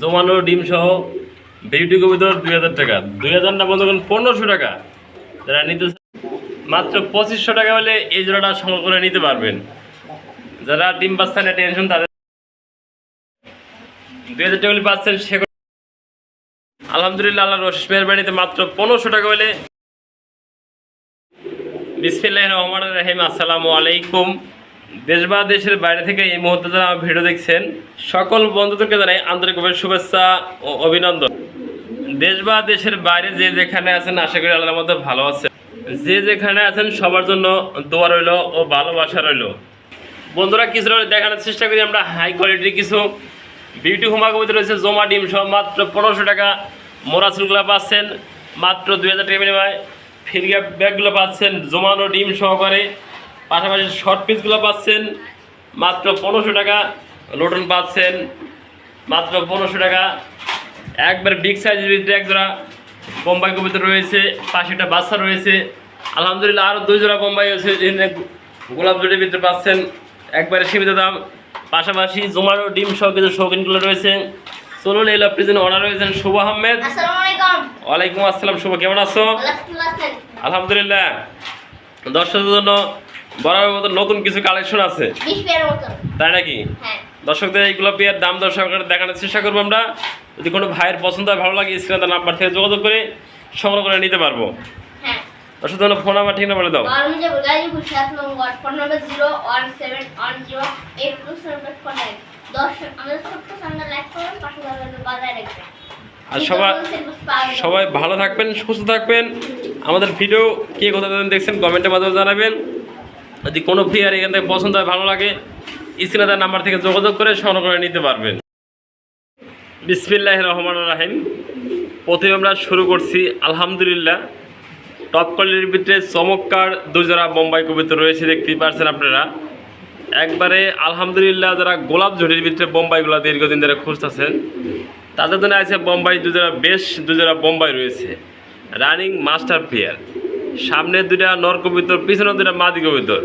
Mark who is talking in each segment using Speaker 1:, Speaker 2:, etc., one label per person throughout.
Speaker 1: জমানো ডিম সহ বিউটি কবিতর 2000 টাকা, 2000 না বন্ধুগণ 1500 টাকা। যারা নিতে মাত্র 2500 টাকা হলে এই জোড়াটা সংগ্রহ করে নিতে পারবেন। যারা ডিম বাচ্চা নিয়ে টেনশন তাদের 2000 টাকা হলে পাচ্ছেন। সে আলহামদুলিল্লাহ আল্লাহর অশেষ মেহেরবানিতে মাত্র 1500 টাকা হলে। বিসমিল্লাহির রহমানির রহিম। আসসালামু আলাইকুম। দেশ বা দেশের বাইরে থেকে এই মুহূর্তে যারা আমার ভিডিও দেখছেন সকল বন্ধুদেরকে জানাই আন্তরিকভাবে শুভেচ্ছা ও অভিনন্দন। দেশ বা দেশের বাইরে যে যেখানে আছেন আশা করি আল্লাহর মধ্যে ভালো আছেন। যে যেখানে আছেন সবার জন্য দোয়া রইল ও ভালোবাসা রইল। বন্ধুরা কিছু দেখানোর চেষ্টা করি আমরা হাই কোয়ালিটির কিছু বিউটি হোমা কবিতা রয়েছে জমা ডিম সহ মাত্র 1500 টাকা। মোরাসুলগুলো পাচ্ছেন মাত্র 2000 টাকা বিনিময়ে। ফিরিয়া ব্যাগগুলো পাচ্ছেন জমানো ডিম সহকারে। পাশাপাশি শর্ট পিসগুলো পাচ্ছেন মাত্র 1500 টাকা। লোটন পাচ্ছেন মাত্র 1500 টাকা। একবার বিগ সাইজের ভিতরে এক জোড়া বোম্বাই কবিতা রয়েছে, পাশে একটা বাচ্চা রয়েছে। আলহামদুলিল্লাহ আরও 2 জোড়া বোম্বাই আছে, গোলাপ জুটির ভিতরে পাচ্ছেন একবারে সীমিত দাম। পাশাপাশি জমানো ডিম সহ কিছু শৌখিনগুলো রয়েছে। চলুন এই প্রেজেন্ট অনার রয়েছেন শুভ আহমেদ। ওয়ালাইকুম আসসালাম। শুভ, কেমন আছো? আলহামদুলিল্লাহ। দর্শকদের জন্য বরাবর মতো নতুন কিছু কালেকশন আছে, তাই নাকি? দর্শকদের এইগুলো পেয়ার দাম দর সহকারে দেখানোর চেষ্টা করবো আমরা। যদি কোনো ভাইয়ের পছন্দ হয় ভালো লাগে স্ক্রিনে নাম্বার থেকে যোগাযোগ করে সংগ্রহ করে নিতে পারবো। দর্শক জন্য ফোন নাম্বার ঠিক না বলে দাও। আর সবাই ভালো থাকবেন, সুস্থ থাকবেন। আমাদের ভিডিও কে কোথা দেখছেন কমেন্টের মাধ্যমে জানাবেন। যদি কোনো প্লেয়ার এখান থেকে পছন্দ হয় ভালো লাগে স্ক্রিনে নাম্বার থেকে যোগাযোগ করে সংগ্রহ করে নিতে পারবেন। বিসমিল্লাহির রহমানির রহিম। প্রথমে আমরা শুরু করছি আলহামদুলিল্লাহ টপ কোয়ালিটির ভিতরে চমৎকার 2 জোড়া বোম্বাই কবিতা রয়েছে, দেখতেই পাচ্ছেন আপনারা। একবারে আলহামদুলিল্লাহ যারা গোলাপ ঝুড়ির ভিতরে বোম্বাইগুলো দীর্ঘদিন ধরে খুঁজতেছেন তাদের জন্য আছে বোম্বাই 2 জোড়া, বেশ 2 জোড়া বোম্বাই রয়েছে রানিং মাস্টার পেয়ার। সামনে 2টা নর কবিতর, পিছনে 2টা মাদি কবিতর।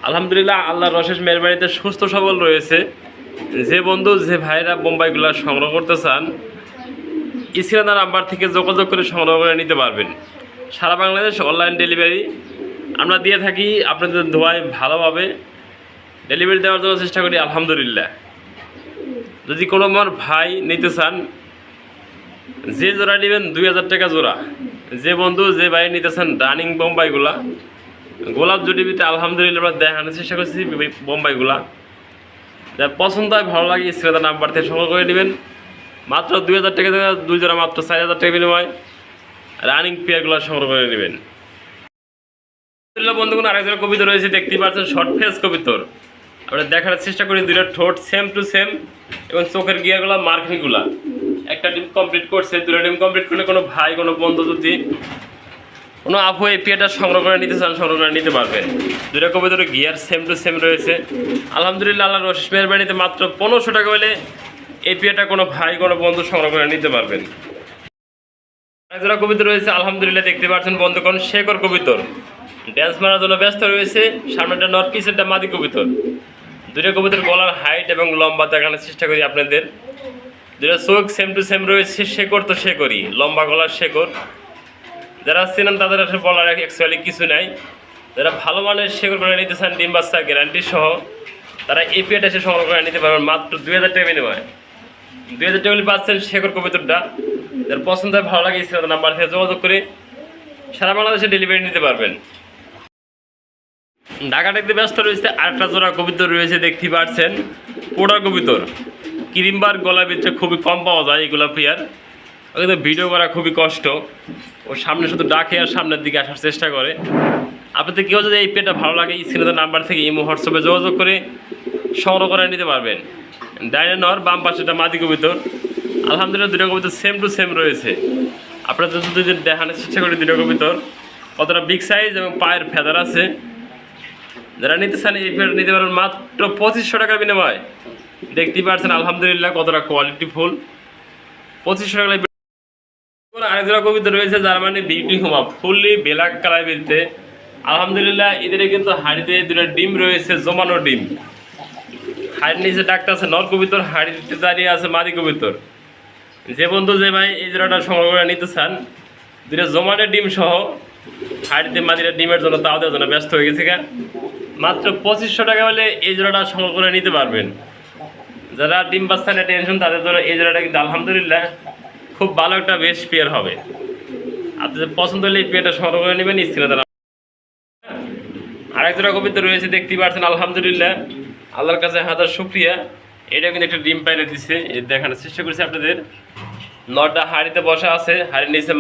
Speaker 1: আলহামদুলিল্লাহ আল্লাহর অশেষ মেহেরবানিতে সুস্থ সবল রয়েছে। যে বন্ধু যে ভাইরা বোম্বাইগুলো সংগ্রহ করতে চান স্ক্রিনে নাম্বার থেকে যোগাযোগ করে সংগ্রহ করে নিতে পারবেন। সারা বাংলাদেশ অনলাইন ডেলিভারি আমরা দিয়ে থাকি। আপনাদের দোয়ায় ভালোভাবে ডেলিভারি দেওয়ার জন্য চেষ্টা করি আলহামদুলিল্লাহ। যদি কোনো আমার ভাই নিতে চান যে জোড়া নেবেন 2000 টাকা জোড়া। যে বন্ধু যে ভাই নিতে চান রানিং বোম্বাইগুলা গোলাপ জুটিবিতে আলহামদুলিল্লাহ আমরা দেখানোর চেষ্টা করছি বোম্বাইগুলা। যার পছন্দ হয় ভালো লাগে স্ক্রিনে নাম্বার থেকে সংগ্রহ করে নেবেন। মাত্র 2000 টাকা 2 জোড়া, মাত্র 4000 টাকা বিনিময় রানিং পেয়ারগুলো সংগ্রহ করে নেবেন। বন্ধুগণ আরেক জোড়া কবিতা রয়েছে, দেখতেই পাচ্ছেন শর্ট ফেস কবিতর। আমরা দেখার চেষ্টা করি 2টা ঠোঁট সেম টু সেম এবং চোখের গিয়ারগুলো মার্কিংগুলা। একটা ডিম কমপ্লিট করছে, 2টা ডিম কমপ্লিট করলে কোনো ভাই কোনো বন্ধু যদি কোনো আপু এই পেয়ারটা সংগ্রহ করে নিতে চান সংগ্রহ করে নিতে পারবেন। 2টা কবিতার গিয়ার সেম টু সেম রয়েছে। আলহামদুলিল্লাহ আল্লাহর অশেষ মেহেরবানিতে মাত্র 1500 টাকা হলে এই পেয়ারটা কোনো ভাই কোনো বন্ধু সংগ্রহ করে নিতে পারবেন। আরেকজোড়া কবিতা রয়েছে আলহামদুলিল্লাহ, দেখতে পাচ্ছেন বন্ধুগণ শেখর কবিতর। ড্যান্স মারার জন্য ব্যস্ত রয়েছে। সামনেটা নর, পিছনটা মাদি কবিতর। 2টা কবিতার গলার হাইট এবং লম্বা দেখানোর চেষ্টা করি আপনাদের। 2টা চোখ সেম টু সেম রয়েছে। শেকর তো শেকরই, লম্বা গলার শেকর। যারা চেনেন তাদের আসলে বলার অ্যাকচুয়ালি কিছু নাই। যারা ভালো মানের শেকর করে নিতে চান ডিম বাচ্চা গ্যারান্টি সহ তারা এই পেয়ারটা এসে সংগ্রহ করে নিতে পারবেন মাত্র 2000 টাকা বিনিময়। 2000 টাকা পাচ্ছেন শেকর কবিতরটা। যার পছন্দ হয় ভালো লাগে স্ক্রিনে নাম্বার থেকে যোগাযোগ করে সারা বাংলাদেশে ডেলিভারি নিতে পারবেন। ঢাকা দেখতে ব্যস্ত রয়েছে আরেকটা জোড়া কবিতর রয়েছে, দেখতেই পাচ্ছেন পোড়া কবিতর। ক্রিমবার গলা ভিতরে খুবই কম পাওয়া যায় এগুলো পেয়ার। কিন্তু ভিডিও করা খুবই কষ্ট। ও সামনে শুধু ডাকে আর সামনের দিকে আসার চেষ্টা করে। আপনাদের কেউ যদি এই পেয়ারটা ভালো লাগে স্ক্রিনে নাম্বার থেকে ইমো হোয়াটসঅ্যাপে যোগাযোগ করে সংগ্রহ করে নিতে পারবেন। ডাইনে নর, বাম পাশেটা মাদি কবিতর। আলহামদুলিল্লাহ 2টা কবিতর সেম টু সেম রয়েছে। আপনারা যদি দেখানোর চেষ্টা করি 2টা কবিতর কতটা বিগ সাইজ এবং পায়ের ফেদার আছে। যারা নিতে চান এই পেয়ারটা নিতে পারবেন মাত্র 2500 টাকা বিনিময়। দেখতেই পাচ্ছেন আলহামদুলিল্লাহ কতটা কোয়ালিটি ফুল। 2500 টাকা। আরেক জোড়া কবিতা রয়েছে জার্মানি বিউটি হোমা, ফুললি ব্ল্যাক কালার বলতে আলহামদুলিল্লাহ এদের কিন্তু হাড়িতে 2টা ডিম রয়েছে জমানো ডিম। হাড়ির নিচে ডাকতে আছে নর কবিতর, হাড়িতে দাঁড়িয়ে আছে মাদি কবিতর। যে বন্ধু যে ভাই এই জোড়াটা সংগ্রহ করে নিতে চান, দুটো জমাটের ডিম সহ হাড়িতে মাদিরা ডিমের জন্য তাও দেওয়ার জন্য ব্যস্ত হয়ে গেছে। মাত্র 2500 টাকা হলে এই জোড়াটা সংগ্রহ করে নিতে পারবেন। যারা ডিম বাচ্চা নিয়ে টেনশন তাদের জন্য এই জোড়াটা কিন্তু আলহামদুলিল্লাহ খুব ভালো একটা বেস্ট পেয়ার হবে। আপনাদের পছন্দ হলে এই পেয়ারটা সংগ্রহ করে নেবেন। স্ক্রিনে তারা আরেক জোড়া কবিতা রয়েছে, দেখতেই পাচ্ছেন আলহামদুলিল্লাহ, আল্লাহর কাছে হাজার শুকরিয়া। এটা কিন্তু একটা ডিম পাইলে দিচ্ছে, এই দেখানোর চেষ্টা করছি আপনাদের। নটা হাড়িতে বসা আছে, হাড়ির নিচে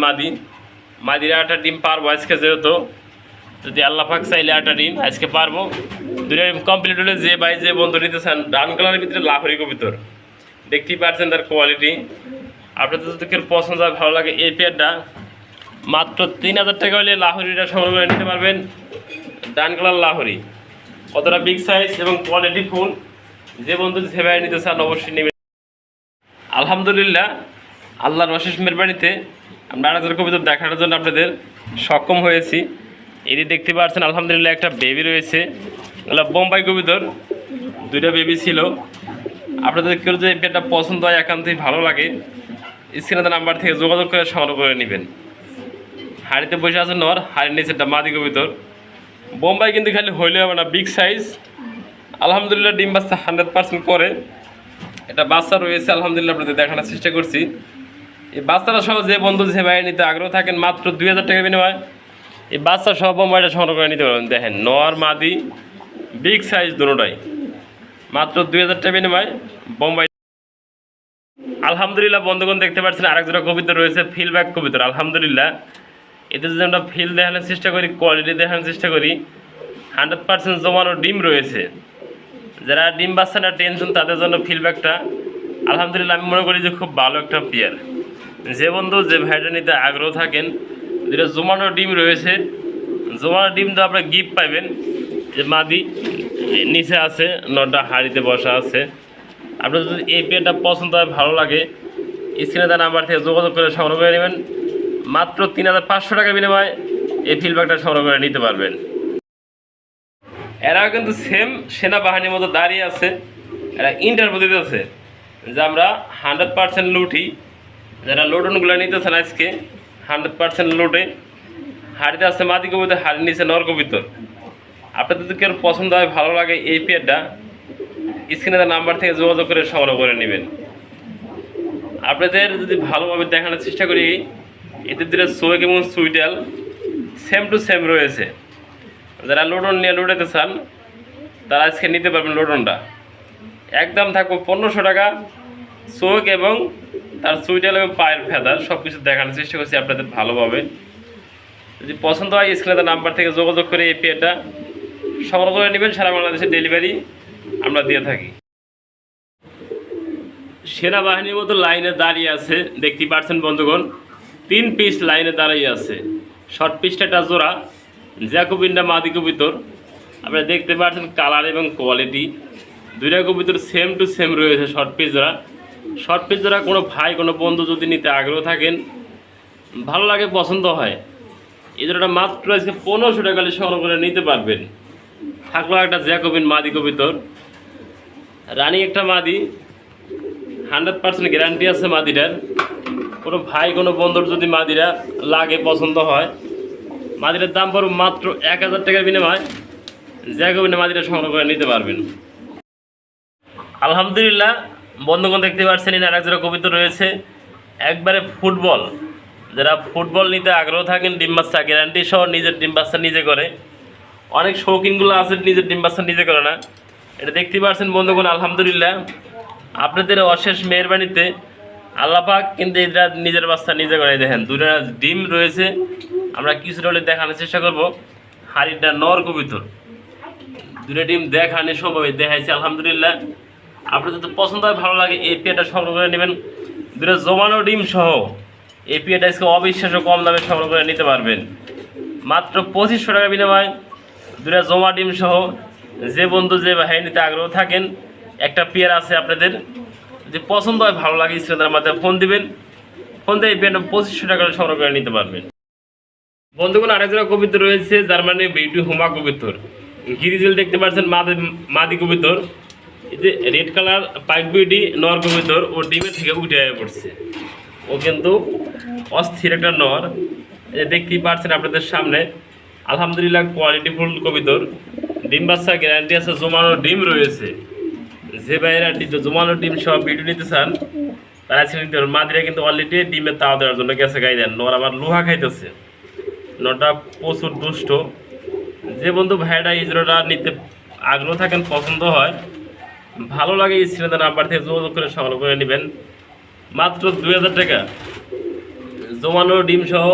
Speaker 1: মাদিরা একটা ডিম পারবো আজকে, যেহেতু যদি আল্লাহ পাক চাইলে একটা ডিম আজকে পারবো। দুটো ডিম কমপ্লিট হলে যে ভাই যে বন্ধু নিতে চান, ডান কালারের ভিতরে লাহোরি কবিতর, দেখতেই পাচ্ছেন তার কোয়ালিটি। আপনাদের যদি কেউ পছন্দ হয় ভালো লাগে এই পেয়ারটা, মাত্র 3000 টাকা হলে লাহোরিটা সংগ্রহ করে নিতে পারবেন। ডান কালার লাহোরি, কতটা বিগ সাইজ এবং কোয়ালিটি ফুল, যে বন্ধু যে ভাই নিতে চান অবশ্যই নেবেন। আলহামদুলিল্লাহ, আল্লাহর অশেষ মেহরবানিতে আমরা আরেকজন কবিতর দেখানোর জন্য আপনাদের সক্ষম হয়েছি। এটি দেখতে পাচ্ছেন আলহামদুলিল্লাহ একটা বেবি রয়েছে, এগুলো বোম্বাই কবিতর, দুইটা বেবি ছিল। আপনাদের কেউ যদি পেয়ারটা পছন্দ হয়, একান্তই ভালো লাগে, স্ক্রিনে নাম্বার থেকে যোগাযোগ করে সংগ্রহ করে নেবেন। হাড়িতে বসে আছে নর, হাড়ির নিচে একটা মাদি কবিতর। বোম্বাই কিন্তু খালি হইলে হবে না, বিগ সাইজ। আলহামদুলিল্লাহ ডিম বাচ্চা 100% করে। এটা বাচ্চা রয়েছে আলহামদুলিল্লাহ, আপনাদের দেখানোর চেষ্টা করছি। এই বাচ্চাটা সহ যে বন্ধু যে ভাই নিতে আগ্রহ থাকেন, মাত্র 2000 টাকা বিনিময় এই বাচ্চা সহ বোম্বাইটা সংগ্রহ করে নিতে পারবেন। দেখেন নর মাদি বিগ সাইজ দুটোটাই, মাত্র 2000 টাকা বিনিময় বোম্বাই। আলহামদুলিল্লাহ বন্ধুগণ, দেখতে পাচ্ছেন আরেক জোড়া কবিতা রয়েছে, ফিলব্যাক কবিতর। আলহামদুলিল্লাহ, এতে যদি আমরা ফিল দেখানোর চেষ্টা করি, কোয়ালিটি দেখানোর চেষ্টা করি, 100% জমানো ডিম রয়েছে। যারা ডিম বাচ্চা না টেনশন তাদের জন্য ফিলব্যাকটা আলহামদুলিল্লাহ আমি মনে করি যে খুব ভালো একটা পেয়ার। যে বন্ধু যে ভাইটা নিতে আগ্রহ থাকেন, যেটা জমানো ডিম রয়েছে, জমানো ডিম তো আপনারা গিফট পাইবেন। যে মাদি নিচে আছে, নটা হাড়িতে বসা আছে। আপনার যদি এই পেয়ারটা পছন্দ হয়, ভালো লাগে, স্ক্রিনে তার নাম্বার থেকে যোগাযোগ করে সংগ্রহ করে নেবেন। মাত্র 3500 টাকা বিনিময়ে এই ফিলব্যাকটা সংগ্রহ করে নিতে পারবেন। এরাও কিন্তু সেম সেনাবাহিনীর মতো দাঁড়িয়ে আছে, এরা ইন্টারভিউ দিতেছে যে আমরা 100% লুটি। যারা লোডনগুলো নিতেছেন আজকে 100% লোডে, হাড়িতে আছে মাদি কবিতর, হাড়ির নিচে নর কবিতর। আপনাদের যদি কেউ পছন্দ হয়, ভালো লাগে এই পেয়ারটা, স্ক্রিনে নাম্বার থেকে যোগাযোগ করে সংগ্রহ করে নেবেন। আপনাদের যদি ভালোভাবে দেখানোর চেষ্টা করি, এদের দিকে সোয়েক এবং সুইটাল সেম টু সেম রয়েছে। যারা লোডন নিয়ে লোডাতে চান তারা আজকে নিতে পারবেন। লোডনটা একদম থাকবো 1500 টাকা। চোখ এবং তার সুইটাল এবং পায়ের ফেদার সব কিছু দেখানোর চেষ্টা করছি আপনাদের ভালোভাবে। যদি পছন্দ হয়, স্ক্রিনে নাম্বার থেকে যোগাযোগ করে এই পেয়ারটা সংগ্রহ করে নেবেন। সারা বাংলাদেশে ডেলিভারি আমরা দিয়ে থাকি। সেনাবাহিনীর মতো লাইনে দাঁড়িয়ে আছে, দেখতে পাচ্ছেন বন্ধুগণ, 3 পিস লাইনে দাঁড়িয়ে আছে। শর্ট পিসটা একটা জোড়া জ্যাকোবিনটা মাদি কবিতর। আপনারা দেখতে পাচ্ছেন কালার এবং কোয়ালিটি দুইটা কবিতর সেম টু সেম রয়েছে। শর্ট পিস জোড়া কোনো ভাই কোনো বন্ধু যদি নিতে আগ্রহ থাকেন, ভালো লাগে, পছন্দ হয়, এই জোড়াটা মাত্র আজকে 1500 টাকা সংগ্রহ করে নিতে পারবেন। থাকলো একটা জ্যাকোবিন মাদি কবিতর, রানি একটা মাদি, 100% গ্যারান্টি আছে মাদিটার। কোনো ভাই কোনো বন্ধুর যদি মাদিরা লাগে, পছন্দ হয়, মাদিরার দাম পড়বে মাত্র 1000 টাকার বিনিময় জ্যাকোবিন মাদিরা সংগ্রহ করে নিতে পারবেন। আলহামদুলিল্লাহ বন্ধুগণ, দেখতে পাচ্ছেন এর আরেক জোড়া কবিতর রয়েছে, একবারে ফুটবল। যারা ফুটবল নিতে আগ্রহ থাকেন, ডিম বাচ্চা গ্যারান্টি সহ, নিজের ডিম বাচ্চা নিজে করে। অনেক শৌখিনগুলো আছে নিজের ডিম বাচ্চা নিজে করে না। এটা দেখতে পাচ্ছেন বন্ধুগণ, আলহামদুলিল্লাহ আপনাদের অশেষ মেহরবানিতে আল্লাহ পাক কিন্তু এরা নিজের বাচ্চা নিজে করে। দেখেন দুটা ডিম রয়েছে, আমরা কিছুটা হলে দেখানোর চেষ্টা করবো। হাড়িটা নর কবিতর, দুটো ডিম দেখানো সম্ভব দেখাইছে আলহামদুলিল্লাহ। আপনাদের তো পছন্দ হয়, ভালো লাগে, এই পেয়ারটা সংগ্রহ করে নেবেন। দুটো জমানো ডিম সহ এই পেয়ারটা আজকে অবিশ্বাস্য কম দামে সংগ্রহ করে নিতে পারবেন। মাত্র 2500 টাকা বিনিময় দুটো জমা ডিম সহ। যে বন্ধু যে ভাই নিতে আগ্রহ থাকেন, একটা পেয়ার আছে আপনাদের, যদি পছন্দ হয়, ভালো লাগে, স্ক্রিনের মাধ্যমে ফোন দিবেন। ফোন দিয়ে এই পেয়ারটা 2500 টাকা সংগ্রহ করে নিতে পারবেন। বন্ধুগণ, আরেকজোড়া কবিতর রয়েছে জার্মানি বিউটি হোমা কবিতর। গিরিজেল দেখতে পাচ্ছেন মাদি কবিতর, এই যে রেড কালার পাইক বিউটি নর কবিতর ও ডিমের থেকে উঠে পড়ছে। ও কিন্তু অস্থির একটা নর, দেখতেই পাচ্ছেন আপনাদের সামনে। আলহামদুলিল্লাহ কোয়ালিটিফুল কবিতর, ডিম বাচ্চা গ্যারান্টি আছে, জমানো ডিম রয়েছে। যে ভাইয়েরা জমানো ডিম সব ভিডিও নিতে চান তারা ছিল নিতে পারেন। মাদিরা কিন্তু অলরেডি ডিমের তাওয়া দেওয়ার জন্য গেছে গাই দেন। নর আবার লোহা খাইতেছে, নটা প্রচুর দুষ্ট। যে বন্ধু ভাইটা এই জোড়াটা নিতে আগ্রহ থাকেন, পছন্দ হয়, ভালো লাগে, স্ক্রিনে নাম্বার থেকে যোগাযোগ করে সংগ্রহ করে নেবেন। মাত্র 2000 টাকা জমানো ডিম সহ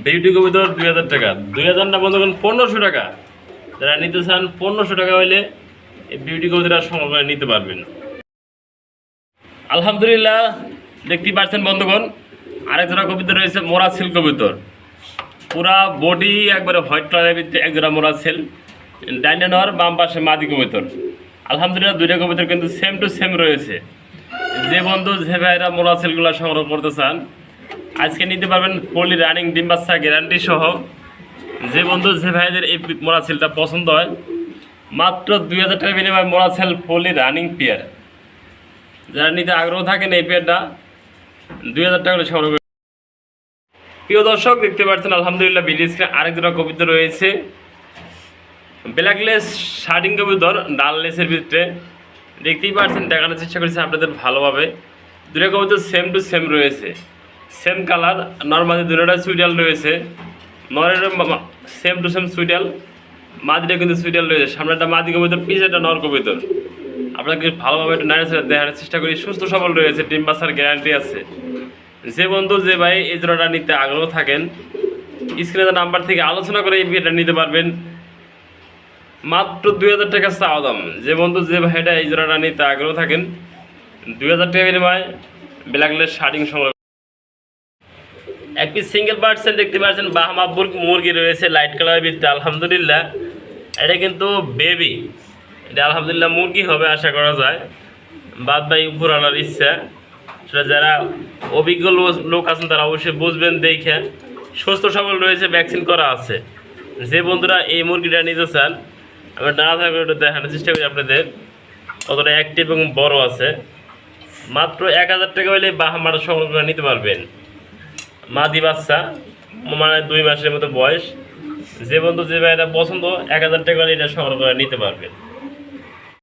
Speaker 1: বিউটি কবিতর 2000 টাকা। 2000 না বন্ধুগণ, 1500 টাকা। যারা নিতে চান 1500 টাকা হইলে এই বিউটি কবিতরা সংগ্রহ করে নিতে পারবেন। আলহামদুলিল্লাহ দেখতেই পাচ্ছেন বন্ধুগণ, আরেক জোড়া কবিতর রয়েছে মোরা সিল কবিতর। পুরা বডি একবারে হোয়াইট কালারের ভিতরে এক জোড়া মোরা সিল, ডাইনে নর, বাম পাশে মাদি কবিতর। আলহামদুলিল্লাহ দুইটা কবিতর কিন্তু সেম টু সেম রয়েছে। যে বন্ধু যে ভাইরা মোরা সিলগুলো সংগ্রহ করতে চান আজকে নিতে পারবেন পলি রানিং ডিম বাচ্চা গ্যারান্টি সহ। যে বন্ধু যে ভাইদের এই মোরা সিলটা পছন্দ হয় মাত্র 2000 টাকা বিনিময়ে মোরা সিল পলি রানিং পেয়ার। যারা নিতে আগ্রহ থাকেন এই পেয়ারটা 2000 টাকা করে সংগ্রহ। প্রিয় দর্শক দেখতে পাচ্ছেন আলহামদুলিল্লাহ ভিডিও স্ক্রিনে আরেক দুটো কবিতর রয়েছে। ব্ল্যাকলেস শার্টিং কবিতর ডাল লেসের ভিতরে, দেখতেই পাচ্ছেন, দেখানোর চেষ্টা করেছি আপনাদের ভালোভাবে। দুটো কবিতর সেম টু সেম রয়েছে, সেম কালার, নর্মালি দুটোটা সুইডাল রয়েছে। নরের সেম টু সেম সুইডাল, মাদিটা কিন্তু সুইডাল রয়েছে। সামনে একটা মাদি কবিতর, পিছনে একটা নর কবিতর। আপনাকে ভালোভাবে একটু নাড়ে দেখানোর চেষ্টা করি। সুস্থ সবল রয়েছে, ডিম বাচ্চার গ্যারান্টি আছে। যে বন্ধু যে ভাই এই জোড়াটা নিতে আগ্রহ থাকেন স্ক্রিনে নাম্বার থেকে আলোচনা করে এই বিয়েটা নিতে পারবেন। মাত্র 2000 টাকা চাওয়া দাম। যে বন্ধু যে ভাইটা এই জোড়াটা নিতে আগ্রহ থাকেন 2000 টাকা বিনিময়ে ব্ল্যাকলেস শার্টিং সংগ্রহ। এক পিস সিঙ্গেল পার্সেন্ট দেখতে পাচ্ছেন বাহামা মুরগি রয়েছে লাইট কালারের ভিতরে। আলহামদুলিল্লাহ এটা কিন্তু বেবি, এটা আলহামদুলিল্লাহ মুরগি হবে আশা করা যায়। বাদ বাই উপর আনার ইচ্ছা, সেটা যারা অভিজ্ঞ লোক আছেন তারা অবশ্যই বুঝবেন। দেখে সুস্থ সবল রয়েছে, ভ্যাকসিন করা আছে। যে বন্ধুরা এই মুরগিটা নিতে চান আমি নানা থাকলে একটু দেখানোর চেষ্টা করি আপনাদের কতটা অ্যাক্টিভ এবং বড় আছে। মাত্র 1000 টাকা হলে বাহামাটা সংগ্রহ করে নিতে পারবেন। মাদি বাচ্চা, মানে 2 মাসের মতো বয়স। যে বন্ধু যে ভাইটা পছন্দ 1000 টাকা হলে এটা সংগ্রহ করে নিতে পারবেন।